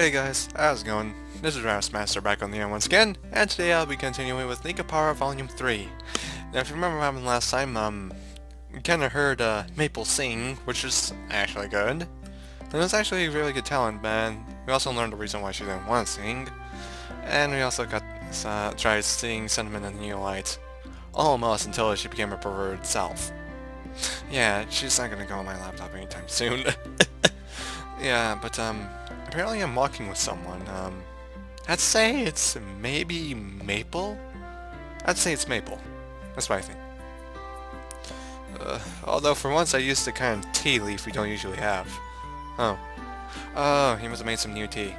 Hey guys, how's it going? This is Master back on the air once again, and today I'll be continuing with Nekopara Vol.3. Now if you remember what happened last time, we kinda heard Maple sing, which is actually good. And it was actually a really good talent, man. We also learned the reason why she didn't want to sing. And we also got tried seeing Sentiment in the new light. Almost until she became her perverted self. Yeah, she's not gonna go on my laptop anytime soon. Yeah, but apparently I'm walking with someone. I'd say it's maybe Maple? I'd say it's Maple. That's what I think. Although for once I used the kind of tea leaf we don't usually have. Oh. Oh, he must have made some new tea.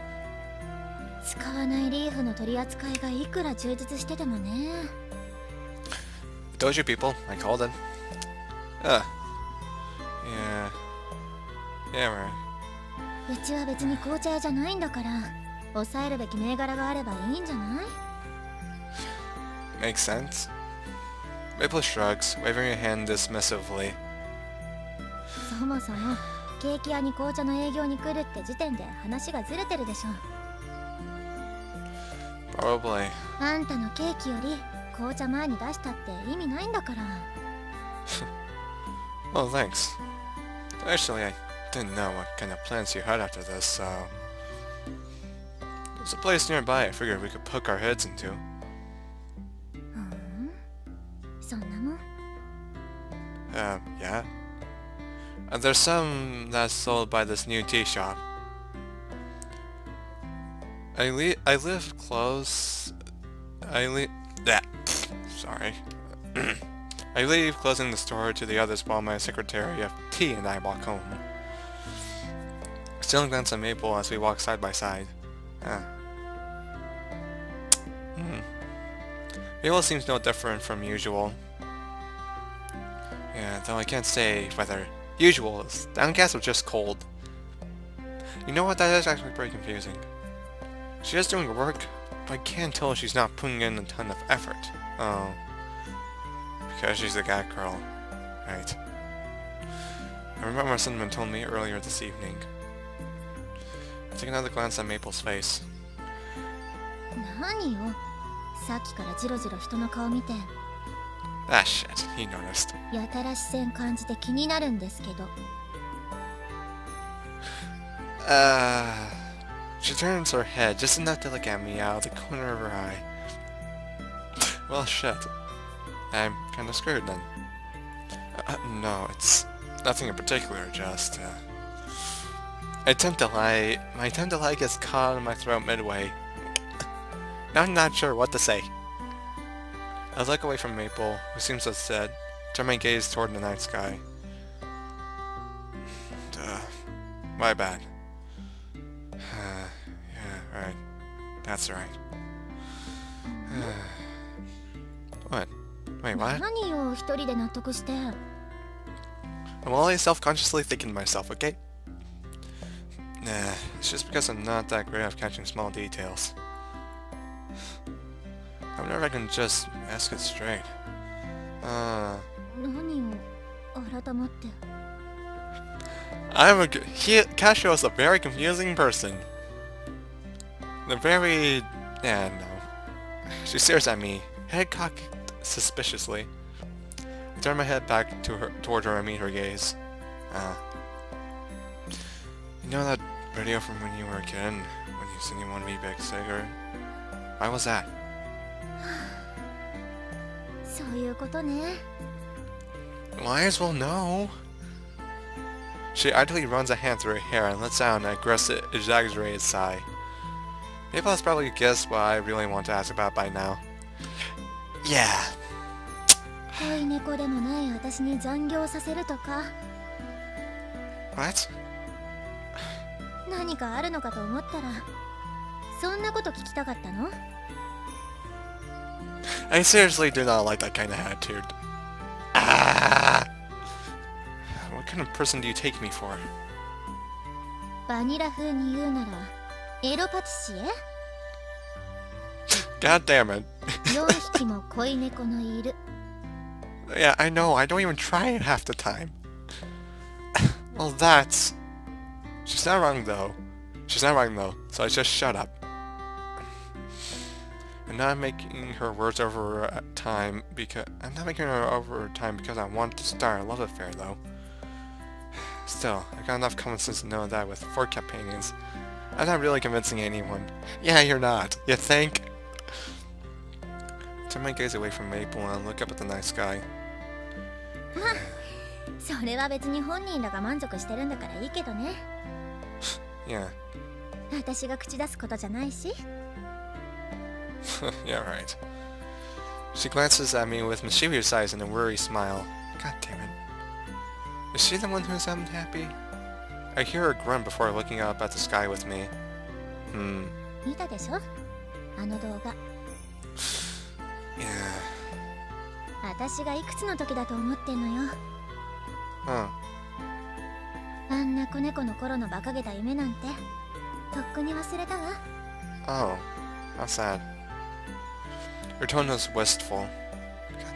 使わないリーフの取り扱いがいくら充実しててもね。I told you people, I called it. Yeah. Yeah, right. うちは別に紅茶屋じゃないんだから、抑えるべき銘柄があればいいんじゃない？ Makes sense. Maple shrugs, waving her hand dismissively. そもそもケーキ屋に紅茶の営業に来るって時点で話がずれてるでしょ。Probably. あんたのケーキより紅茶前に出したって意味ないんだから。Oh, thanks. Actually, I didn't know what kind of plans you had after this, so... There's a place nearby I figured we could poke our heads into. そんなもん？ Yeah. There's some that's sold by this new tea shop. I live close... Sorry. I leave, closing the store to the others while my secretary of tea and I walk home. Still glance at Maple as we walk side by side. Maple seems no different from usual. Yeah, though I can't say whether usual is downcast or just cold. You know what, that is actually pretty confusing. She is doing work, but I can't tell if she's not putting in a ton of effort. Oh. Because she's a cat girl. Right. I remember what Cinnamon told me earlier this evening. I take another glance at Maple's face. 何よ、さっきからジロジロ人の顔見て。Ah shit, he noticed. やたら視線感じて気になるんですけど。She turns her head just enough to look at me out of the corner of her eye. Well, shit. I'm kinda scared then. No, it's nothing in particular, just, my attempt to lie gets caught in my throat midway. Now I'm not sure what to say. I look away from Maple, who seems upset, turn my gaze toward the night sky. My bad. Yeah, right. That's right. What? Wait, what? 何よ、一人で納得して。I'm only self-consciously thinking to myself, okay? Nah, it's just because I'm not that great at catching small details. I wonder if I can just ask it straight. 何よ、改まって。Cashio is a very confusing person. Yeah, no. She stares at me, head cocked suspiciously. I turn my head back toward her and meet her gaze. You know that video from when you were a kid, when you said you wanted to be a big singer? Why was that? そういうことね。Might as well know. She idly runs a hand through her hair and lets out an aggressive, exaggerated sigh. Maple has probably guessed what I really want to ask about by now. Yeah. 恋猫でもない私に残業させるとか。What? 何かあるのかと思ったら、そんなこと聞きたかったの？ I seriously do not like that kind of attitude. What kind of person do you take me for? バニラ風に言うなら、エロパティシエ？ God damn it. 4匹も恋猫のいる。Yeah, I know. I don't even try it half the time. Well, that's... She's not wrong, though. She's not wrong though, so I just shut up. I'm not making her words over time because I want to start a love affair though. Still, I got enough common sense to know that with 4 companions, I'm not really convincing anyone. Yeah, you're not. You think? Turn my gaze away from Maple and look up at the night sky. まあそれは別に本人らが満足してるんだからいいけどね。 Yeah. 私が口出すことじゃないし。 Yeah, right. She glances at me with mischievous eyes and a worried smile. God damn it. Is she the one who's unhappy? I hear her grunt before looking up at the sky with me. 見たでしょあの動画。 Yeah. 私がいくつの時だと思ってんのよ。 Huh. あんな子猫の頃の馬鹿げた夢なんてとっくに忘れたわ。 Oh. How sad. Her tone was wistful. God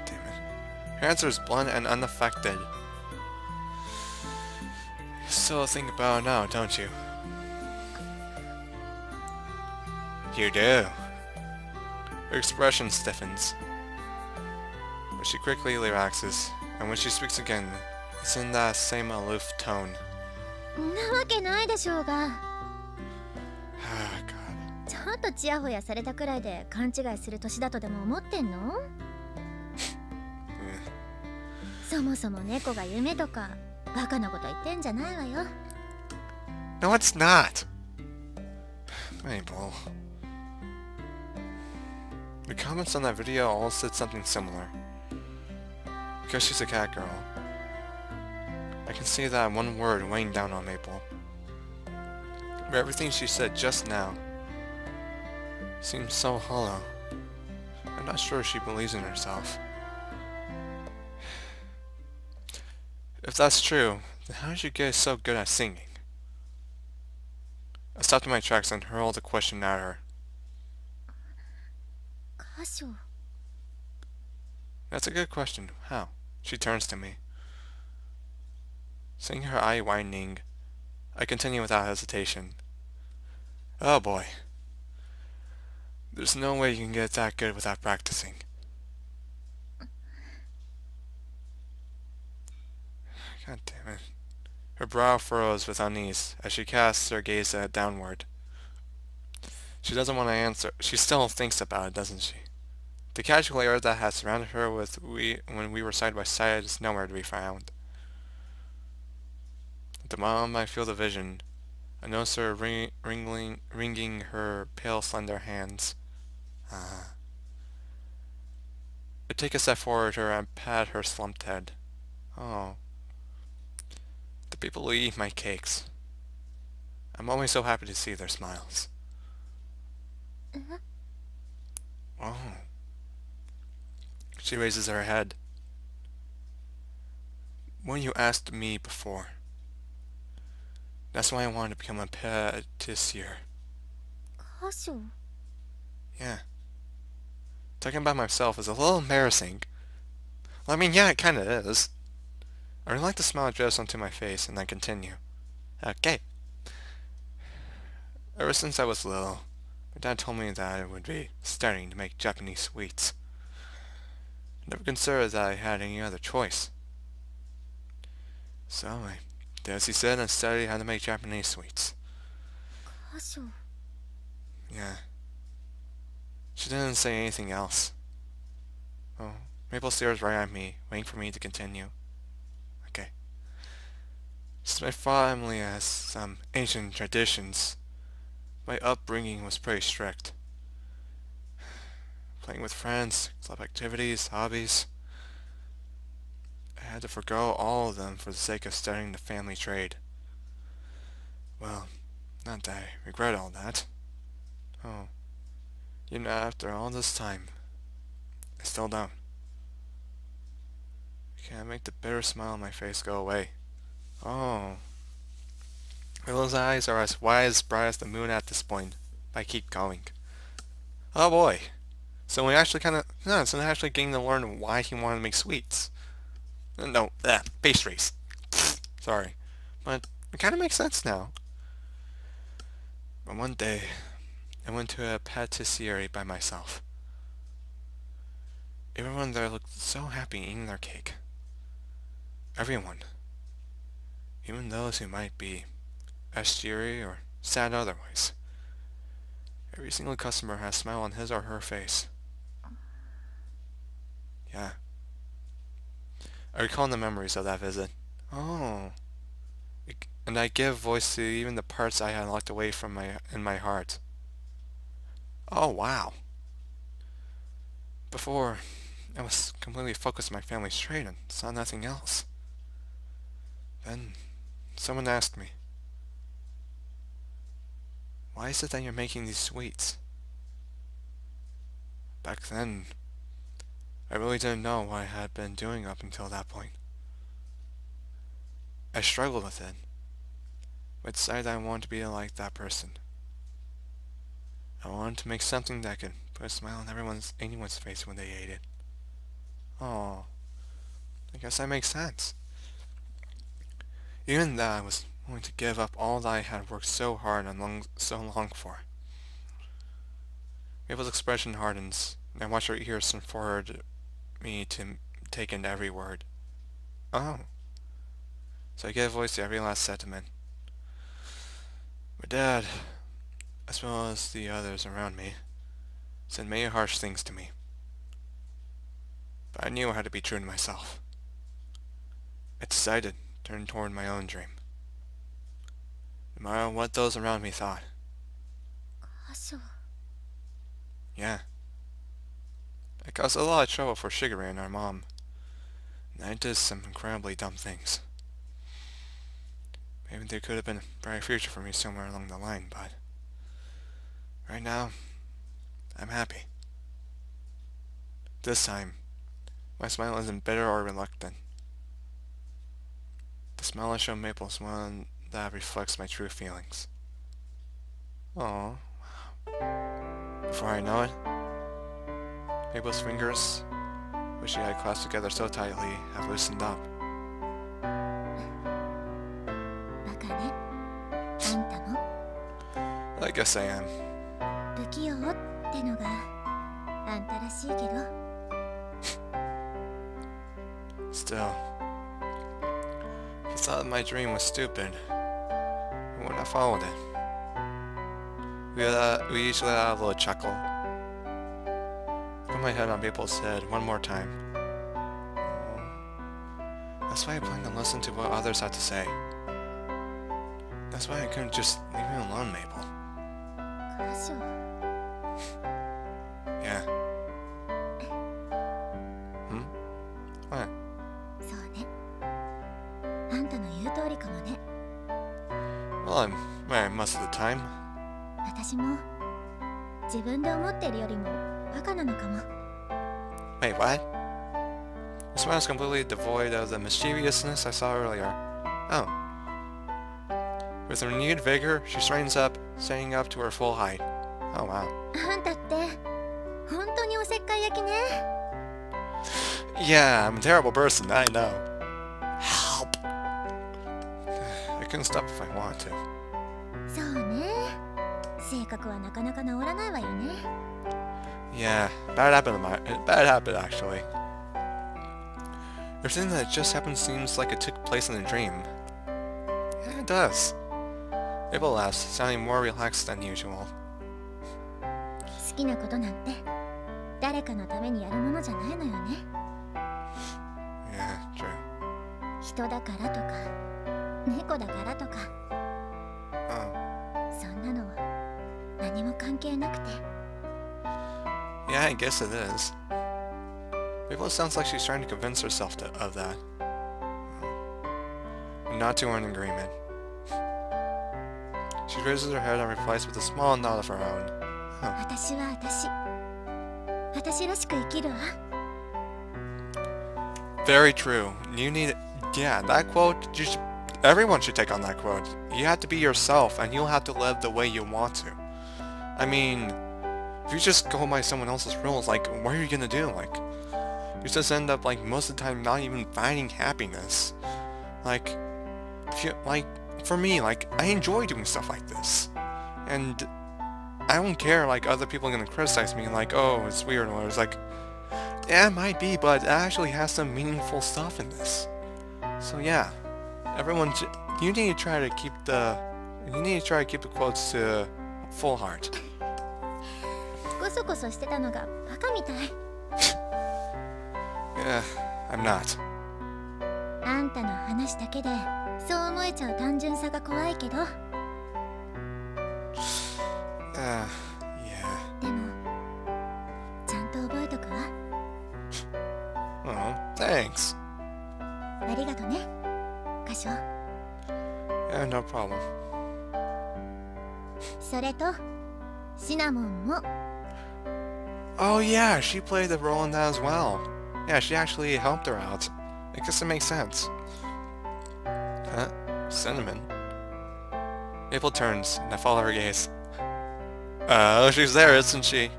damn it. Her answer is blunt and unaffected. You still think about it now, don't you? You do. Her expression stiffens. But she quickly relaxes, and when she speaks again, it's in that same aloof tone. なわけないでしょうが。 Ah, God. ちょっとチヤホヤされたくらいで勘違いする年だとでも思ってんの？ そもそも猫が夢とかバカなこと言ってんじゃないわよ。 No, it's not! Mabel. The comments on that video all said something similar. Because she's a cat girl. I can see that one word weighing down on Maple. But everything she said just now seems so hollow. I'm not sure she believes in herself. If that's true, then how did you get so good at singing? I stopped in my tracks and hurled a question at her. 歌唱。 That's a good question. How? She turns to me. Seeing her eye widening, I continue without hesitation. Oh boy. There's no way you can get that good without practicing. God damn it. Her brow furrows with unease as she casts her gaze downward. She doesn't want to answer. She still thinks about it, doesn't she? The casual air that had surrounded her when we were side by side is nowhere to be found. At the moment I feel the vision, I notice her wringing her pale, slender hands. I take a step forward to her and pat her slumped head. Oh. The people who eat my cakes. I'm always so happy to see their smiles. Oh. She raises her head. When you asked me before. That's why I wanted to become a patissier. 歌唱。 Yeah. Talking about myself is a little embarrassing. Well, I mean, yeah, it kinda is. I would like to smile just onto my face and then continue. Okay. Ever since I was little, my dad told me that I would be studying to make Japanese sweets. I never considered that I had any other choice. So I did as he said and studied how to make Japanese sweets. 歌唱。 Yeah. She didn't say anything else. Oh, Maple stares right at me, waiting for me to continue. Okay. Since my family has some ancient traditions, my upbringing was pretty strict. Playing with friends, club activities, hobbies. I had to forgo all of them for the sake of studying the family trade. Well, not that I regret all that. Oh. You know, after all this time, I still don't. I can't make the bitter smile on my face go away. Oh. Willow's eyes are as wide as bright as the moon at this point, but I keep going. Oh boy. So we actually so we're actually getting to learn why he wanted to make sweets. No, pastries. Sorry. But it kind of makes sense now. But one day, I went to a patisserie by myself. Everyone there looked so happy eating their cake. Everyone. Even those who might be austere or sad otherwise. Every single customer had a smile on his or her face. Yeah. I recall the memories of that visit. Oh. And I give voice to even the parts I had locked away from in my heart. Oh, wow. Before, I was completely focused on my family's trade and saw nothing else. Then, someone asked me, "Why is it that you're making these sweets?" Back then, I really didn't know what I had been doing up until that point. I struggled with it, but decided I wanted to be like that person. I wanted to make something that could put a smile on anyone's face when they ate it. Oh, I guess that makes sense. Even that I was willing to give up all that I had worked so hard and so long for. Mabel's expression hardens, and I watch her ears turn forward me to take in every word. Oh. So I give voice to every last sentiment. My dad, as well as the others around me, said many harsh things to me. But I knew I had to be true to myself. I decided to turn toward my own dream. No matter what those around me thought. そう。 Yeah. I caused a lot of trouble for Shigeru and our mom. And I did some incredibly dumb things. Maybe there could have been a bright future for me somewhere along the line, but right now, I'm happy. This time, my smile isn't bitter or reluctant. The smile I show Maple is one that reflects my true feelings. Aww. Before I know it, Maple's fingers, which she had clasped together so tightly, have loosened up. バカね。あんたも I guess I am. 不器用ってのがあんたらしいけど。 Still, if you thought my dream was stupid, I wouldn't have followed it. We each let out a little chuckle. I put my head on Maple's head one more time. That's why I plan to listen to what others had to say. That's why I couldn't just leave me alone, Maple. 箇所 Yeah. What? そうね。あんたの言う通りかもね。 Well, I'm right most of the time. 私も自分で思ってるよりもバカなのかも。 Wait, what? Your smile is completely devoid of the mischievousness I saw earlier. Oh. With renewed vigor, she straightens up, standing up to her full height. Oh, wow. あんたって本当におせっかい焼きね。 Yeah, I'm a terrible person, I know. Help! I couldn't stop if I wanted to. そうね。性格はなかなか治らないわよね。 Yeah, bad habit actually. Everything that just happened seems like it took place in a dream. Yeah, it does. Mabel laughs, sounding more relaxed than usual. 好きなことなんて誰かのためにやるものじゃないのよね。 Yeah, true. 人だからとか猫だからとか Oh. そんなのは何も関係なくて。 Yeah, I guess it is. Mabel sounds like she's trying to convince herself of that. Not two are in agreement. She raises her head and replies with a small nod of her own. Oh. 私は私らしく生きるわ。 Very true. Yeah, that quote, everyone should take on that quote. You have to be yourself, and you'll have to live the way you want to. I mean, if you just go by someone else's rules, like, what are you gonna do? Like, you just end up, like, most of the time not even finding happiness. Like, for me, like, I enjoy doing stuff like this. And I don't care, like, other people are gonna criticize me, like, oh, it's weird, or it's like, yeah, it might be, but it actually has some meaningful stuff in this. So yeah, everyone, you need to try to keep the quotes to full heart. こそこそしてたのがバカみたい。Yeah, I'm not. あんたの話だけでそう思えちゃう単純さが怖いけど。Yeah. でもちゃんと覚えとくわ。Oh, thanks. ありがとね、歌唱。Yeah, no problem. それとシナモンも。Oh yeah, she played the role in that as well. Yeah, she actually helped her out. I guess it makes sense. Huh? Cinnamon. Maple turns, and I follow her gaze. Oh, she's there, isn't she?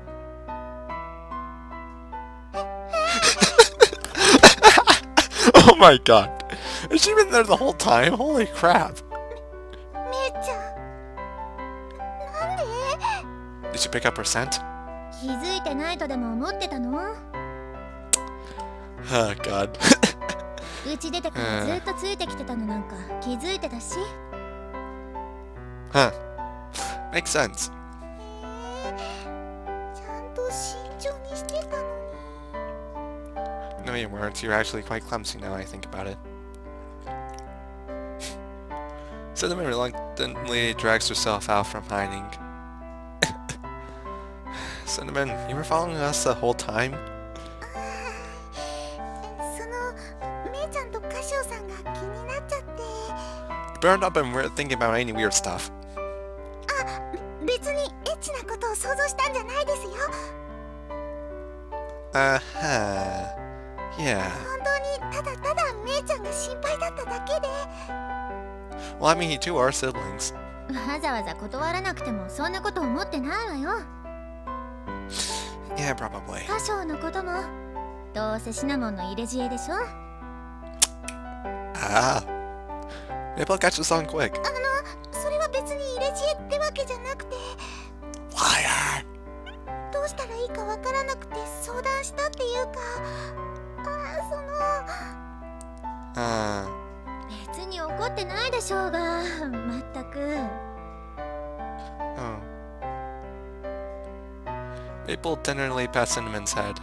Oh my god. Has she been there the whole time? Holy crap. めいちゃん、なんで Did she pick up her scent? 気づいてないとでも思ってたの？ Oh god. うち出てからずっとついてきてたのなんか気づいてたし。Huh. Makes sense. ちゃんと慎重にしてたのに。 No, you weren't. You're actually quite clumsy now I think about it. Cinnamon reluctantly drags herself out from hiding. Cinnamon, you were following us the whole time? そのめいちゃんと歌唱さんが気になっちゃって。 You better not been thinking about any weird stuff. 別にエッチなことを想像したんじゃないですよ。 Uh-huh. Yeah. 本当にただただめいちゃんが心配だっただけで。 Well, I mean, you two are siblings. わざわざ断らなくてもそんなこと思ってないわよ。 Yeah, probably. 歌唱のこともどうせシナモンの入れ知恵でしょ。 Ah. Maple catches on quick. それは別に入れ知恵ってわけじゃなくて、 Liar! どうしたらいいかわからなくて相談したっていうか、別に怒ってないでしょうが、まったく。 Oh. Maple tenderly pats Cinnamon's head.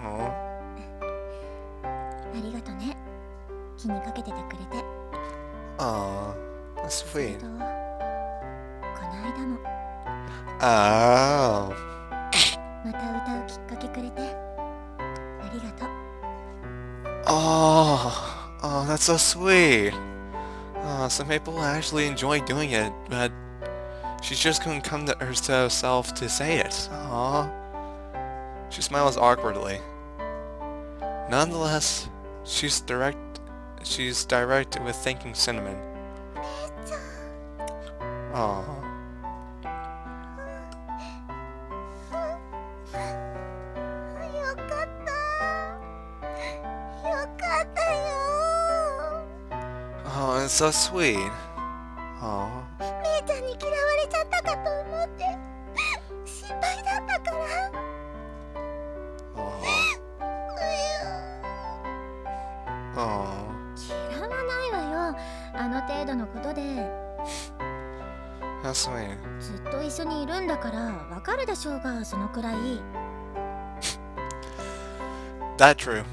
Oh. ありがとね、気にかけててくれて。 Aw. That's それ sweet. とこの間も Oh. また歌うきっかけくれてありがとう。 Oh, that's so sweet. Oh, so Maple actually enjoyed doing it, but she just couldn't come to herself to say it. Aw. She smiles awkwardly. Nonetheless, she's direct with thanking Cinnamon. めいちゃん、 Aw. よかったよかったよ。 Oh, it's so sweet. Aw. めいちゃんに嫌われちゃったかと思って心配だったから。 Aw. Aw. 嫌わないわよ、あの程度のことで。 How sweet. ずっと一緒にいるんだからわかるでしょうが、そのくらい。 That true. でも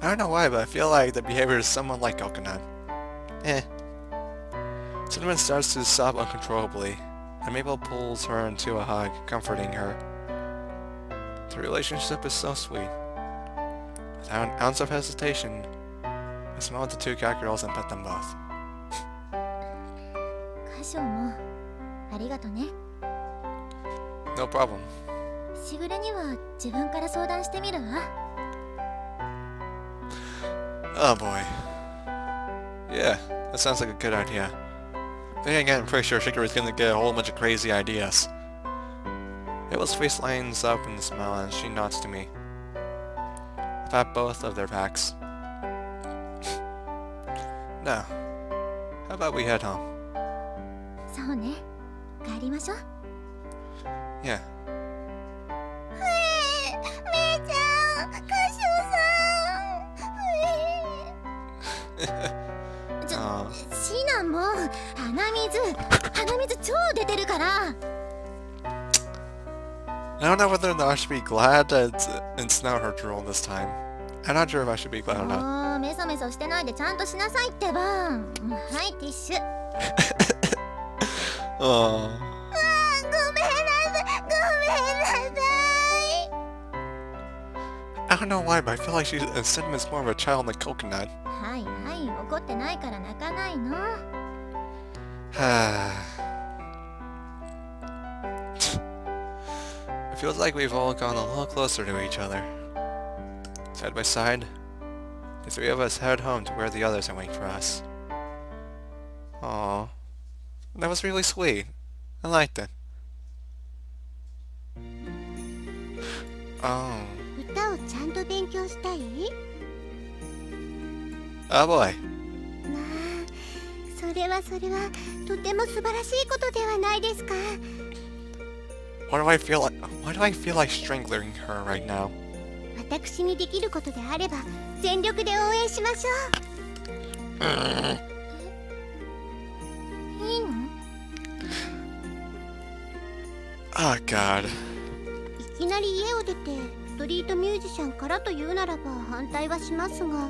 I don't know why, but I feel like the behavior is somewhat like Coconut. Eh. Cinnamon starts to sob uncontrollably, and Maple pulls her into a hug, comforting her. The relationship is so sweet. Without an ounce of hesitation, I smile at the two cat girls and pet them both. 歌唱もありがとね。 No problem. しぐれには自分から相談してみるわ。 Oh boy. Yeah, that sounds like a good idea. Then again, I'm pretty sure Shikaru's gonna get a whole bunch of crazy ideas. Mabel's face lines up in a smile and she nods to me. at both of their packs. Now, how about we head home? そうね、帰りましょう。 Yeah. めいちゃん、カシオさん。シナも鼻水超出てるから。 I don't know whether or not I should be glad that it's not her drool this time. I'm not sure if I should be glad or not. もうメソメソしてないでちゃんとしなさいってば。はい、ティッシュ。Oh. ごめんなさい、ごめんなさい。 I don't know why, but I feel like Cinnamon's more of a child than Coconut. はいはい、怒ってないから泣かないの。 It feels like we've all gone a little closer to each other. Side by side, the three of us head home to where the others are waiting for us. Aww. That was really sweet. I liked it. Oh. 歌をちゃんと勉強したい？ Oh boy. まあ、それはとても素晴らしいことではないですか。 Why do I feel like strangling her right now? 私にできることであれば全力で応援しましょう。いいの？ Oh god. いきなり家を出てストリートミュージシャンからというならば反対はしますが、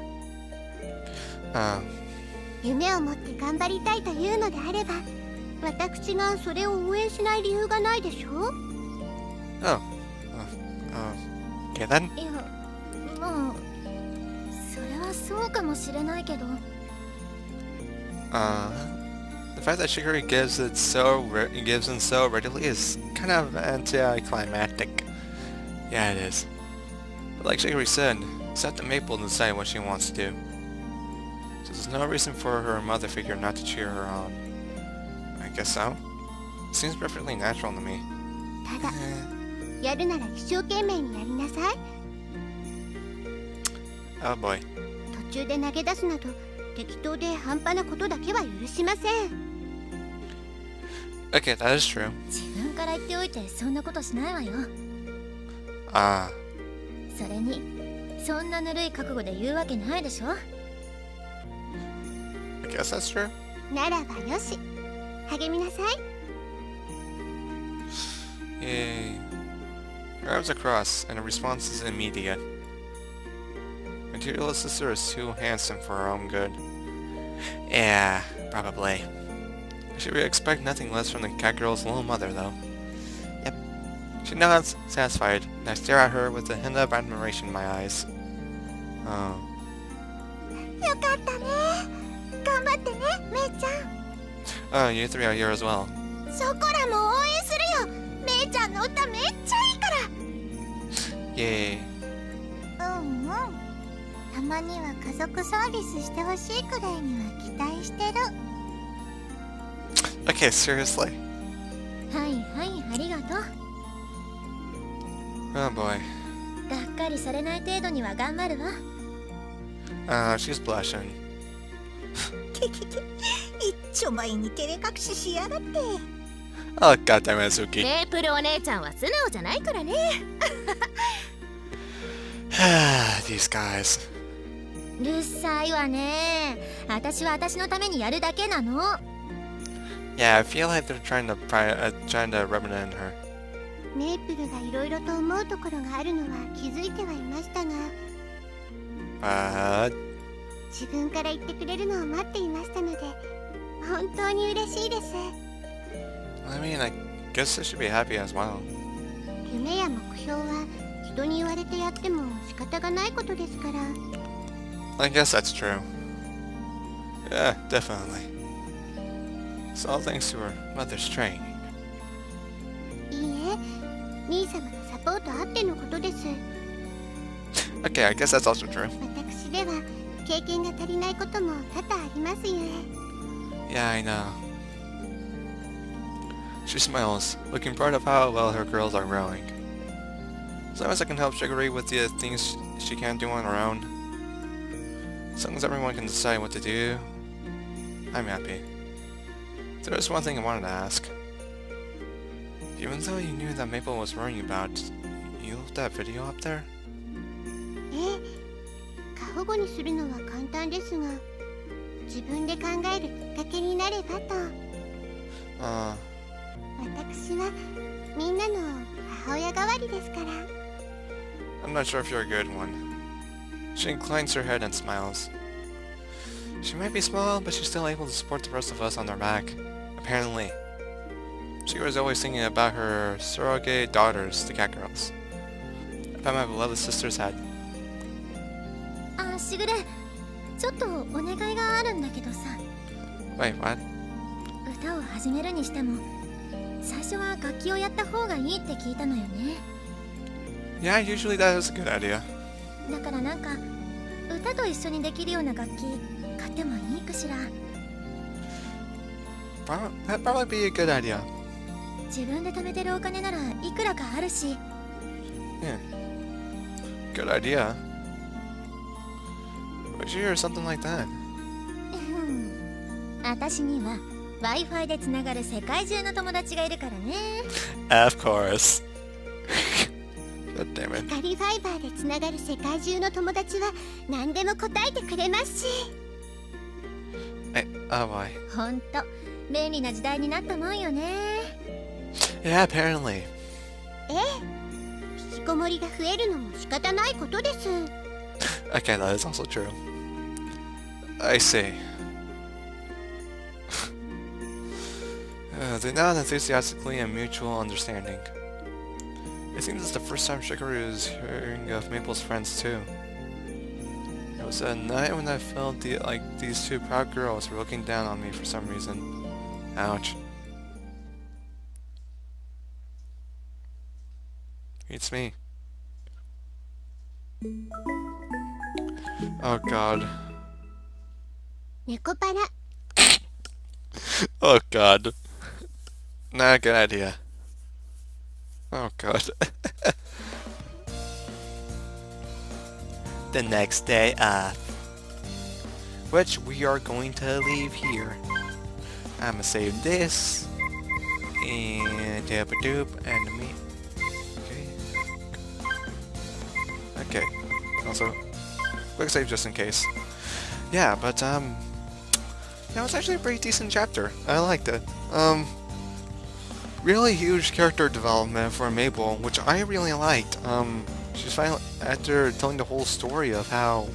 夢を持って頑張りたいというのであれば、私がそれを応援しない理由がないでしょ。 Oh. Okay then. いや、まあそれはそうかもしれないけど。 The fact that Shiguri gives in so readily is kind of anticlimactic. Yeah, it is. But like Shiguri said, it's up to Maple to decide what she wants to do. So there's no reason for her mother figure not to cheer her on. I guess so. Seems perfectly natural to me. ただ、やるなら一生懸命にやりなさい。 Oh boy. 途中で投げ出すなど適当で半端なことだけは許しません。 Okay, that is true. 自分から言っておいてそんなことしないわよ。 Ah. それにそんなぬるい覚悟で言うわけないでしょ。 I guess that's true. ならばよし、励みなさい。 Yay. Her arms across, and the response is immediate. Materialist sister is too handsome for her own good. Yeah, probably. I should really expect nothing less from the cat girl's little mother, though. Yep. She nods, satisfied, and I stare at her with a hint of admiration in my eyes. Oh. よかったね。頑張ってね、めいちゃん。 Oh, you three are here as well. ショコラも応援するよ。めいちゃんの歌めっちゃいいから。 Yay. うんうん。たまには家族サービスしてほしいくらいには期待してる。 Okay, seriously? はいはい、ありがとう。 Oh boy. がっかりされない程度には頑張るわ。 She's blushing. 一丁前に照れ隠ししやがって。 Oh, goddamn it, Suki. メープルお姉ちゃんは素直じゃないからね。These guys. うるさいわね。私は私のためにやるだけなの。 Yeah, I feel like they're trying to rub it in her. メープルがいろいろと思うところがあるのは気づいてはいましたが、 But 自分から言ってくれるのを待っていましたので、本当に嬉しいです。 I mean, I guess I should be happy as well. 夢や目標は人に言われてやっても仕方がないことですから。 I guess that's true. Yeah, definitely. It's all thanks to her mother's training. いいえ、兄様のサポートあってのことです。 Okay, I guess that's also true. 私では経験が足りないことも多々ありますゆえ。 Yeah, I know. She smiles, looking proud of how well her girls are growing. As long as I can help Shiguri with the things she can't do on her own. As long as everyone can decide what to do, I'm happy. There's one thing I wanted to ask. Even though you knew that Maple was worrying about, you left that video up there? 過保護にするのは簡単ですが、自分で考えるきっかけになればと。私はみんなの母親代わりですから。I'm not sure if you're a good one. She inclines her head and smiles. She might be small, but she's still able to support the rest of us on her back. Apparently. She was always thinking about her surrogate daughters, the cat girls. About my beloved sister's head. あ、しぐれ、ちょっとお願いがあるんだけどさ。Wait, what? 歌を始めるにしても、最初は楽器をやった方がいいって聞いたのよね。Yeah, usually that is a good idea. だからなんか、歌と一緒にできるような楽器買ってもいいかしら。That'd probably be a good idea. 自分で貯めてるお金ならいくらかあるし。Yeah. Good idea. Would you hear something like that? 私には Wi-Fi でつながる世界中の友達がいるからね。Of course. God damn it. 光ファイバーでつながる世界中の友達は何でも答えてくれますし。Oh boy. ほんと便利な時代になったもんよね。Yeah, apparently. 引きこもりが増えるのも仕方ないことです。Okay, that is also true. I see. They nod enthusiastically and mutual understanding. It seems it's the first time Shiguru is hearing of Maple's friends too. It was a night when I felt like these two proud girls were looking down on me for some reason. Ouch. It's me. Oh god. 猫パラ。Oh god. Not a good idea. Oh god. The next day off. Which we are going to leave here. I'ma save this. And doop and me. Okay. Also, quick save just in case. Yeah, but that was actually a pretty decent chapter. I liked it. Really huge character development for Mabel, which I really liked. She's finally, after telling the whole story of how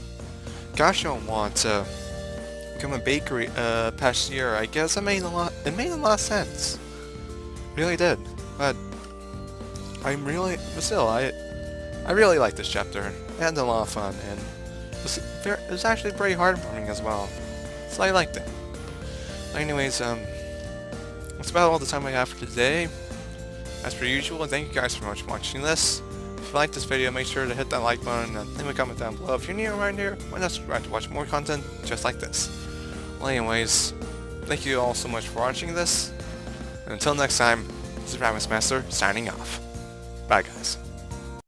Gasho wants to become a bakery past year, I guess it made a lot of sense. Really did. But I really liked this chapter. I had a lot of fun, and it was actually pretty heartwarming as well. So I liked it. Anyways, that's about all the time I have for today. As per usual, thank you guys so much for watching this. If you liked this video, make sure to hit that like button and leave a comment down below. If you're new around here, why not subscribe to watch more content just like this? Well, anyways, thank you all so much for watching this. And until next time, this is Master signing off. Bye, guys.